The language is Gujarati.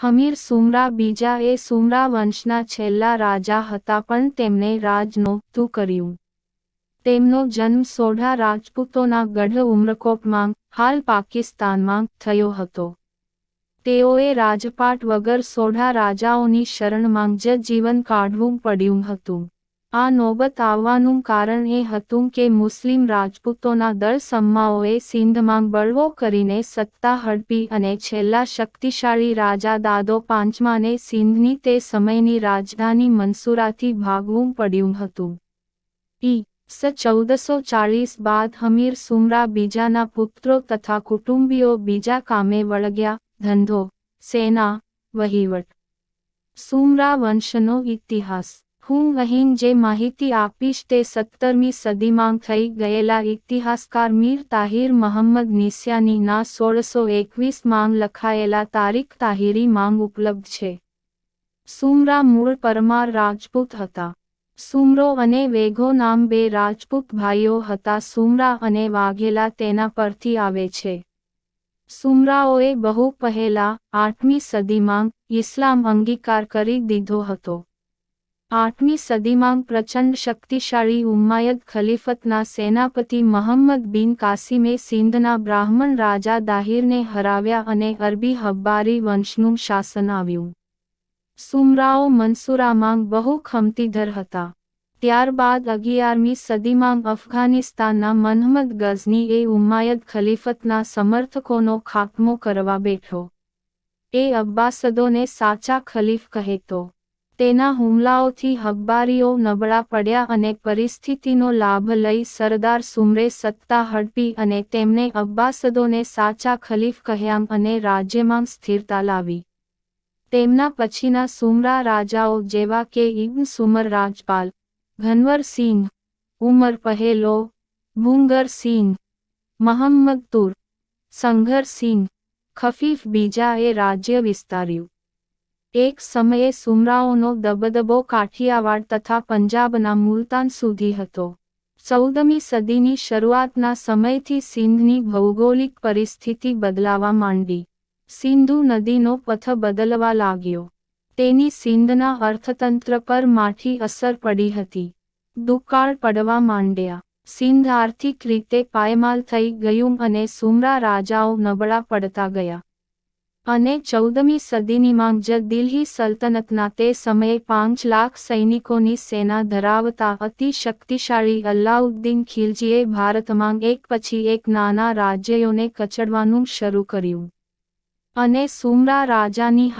હમીર સુમરા બીજા એ સુમરા વંશના છેલ્લા રાજા હતા, પણ તેમણે રાજ નહોતું કર્યું. તેમનો જન્મ સોઢા રાજપૂતોના ગઢ ઉમરકોટમાં, હાલ પાકિસ્તાનમાં, થયો હતો. તેઓએ રાજપાટ વગર સોઢા રાજાઓની શરણમાં જ જીવન કાઢવું પડ્યું હતું. આ નોબત આવવાનું કારણ એ હતું કે મુસ્લિમ રાજપૂતોના દળસમ્માઓએ સિંધમાં બળવો કરીને સત્તા હડપી અને છેલ્લા શક્તિશાળી રાજા દાદો પાંચમાને સિંધની તે સમયની રાજધાની મનસુરાથી ભાગવું પડ્યું હતું. ઈ.સ. 1440 બાદ હમીર સુમરા બીજાના પુત્રો તથા કુટુંબીઓ બીજા કામે વળગ્યા, ધંધો, સેના, વહીવટ. સુમરા વંશનો ઇતિહાસ. હું અહીં જે માહિતી આપીશ તે 17મી સદીમાં થઈ ગયેલા ઇતિહાસકાર મીર તાહિર મહમ્મદ નિસ્યાનીના 1621 માં લખાયેલા તારીખ તાહિરી માં ઉપલબ્ધ છે. સુમરા મૂળ પરમાર રાજપૂત હતા. સુમરો અને વેઘો નામ બે રાજપૂત ભાઈઓ હતા. સુમરા અને વાઘેલા તેના પરથી આવે છે. સુમરાઓએ બહુ પહેલા, 8મી સદીમાં, ઇસ્લામ અંગીકાર કરી દીધો હતો. 8મી સદીમાં પ્રચંડ શક્તિશાળી ઉમ્માયદ ખલીફતના સેનાપતિ મહમ્મદ બિન કાસિમે સિંધના બ્રાહ્મણ રાજા દાહિરને હરાવ્યા અને અરબી હબ્બારી વંશનું શાસન આવ્યું. સુમરાઓ મનસુરામાં બહુ ખમતીધર હતા. ત્યારબાદ 11મી સદીમાં અફઘાનિસ્તાનના મહમ્મદ ગઝની એ ઉમ્માયદ ખલીફતના સમર્થકોનો ખાત્મો કરવા બેઠો. એ અબ્બાસદોને સાચા ખલીફ કહેતો. તેના હુમલાઓથી હબ્બારીઓ નબળા પડ્યા અને પરિસ્થિતિનો લાભ લઈ સરદાર સુમરે સત્તા હડપી અને તેમણે અબ્બાસદોને સાચા ખલીફ કહ્યા અને રાજ્યમાં સ્થિરતા લાવી. તેમના પછીના સુમરા રાજાઓ જેવા કે ઇબ્ન સુમર રાજપાલ, ઘનવર સિંઘ, ઉમર પહેલો, ભૂંગર સિંઘ, મહમ્મદ તુર, સંઘર સિંઘ, ખફીફ બીજાએ રાજ્ય વિસ્તાર્યું. એક સમયે સુમરાઓનો દબદબો કાઠિયાવાડ તથા પંજાબના મુલતાન સુધી હતો. 14મી સદીની શરૂઆતના સમયથી સિંધની ભૌગોલિક પરિસ્થિતિ બદલાવા માંડી. સિંધુ નદીનો પથ બદલવા લાગ્યો. તેની સિંધના અર્થતંત્ર પર માઠી અસર પડી હતી. દુકાળ પડવા માંડ્યા. સિંધ આર્થિક રીતે પાયમાલ થઈ ગયું અને સુમરા રાજાઓ નબળા પડતા ગયા. અને 14મી સદીનીમાં જ દિલ્હી સલ્તનતના તે સમયે 5 લાખ સૈનિકોની સેના ધરાવતા અતિ શક્તિશાળી અલ્લાઉદ્દીન ખિલજીએ ભારતમાં એક પછી એક નાના રાજ્યોને કચડવાનું શરૂ કર્યું. અને સુમરા રાજાની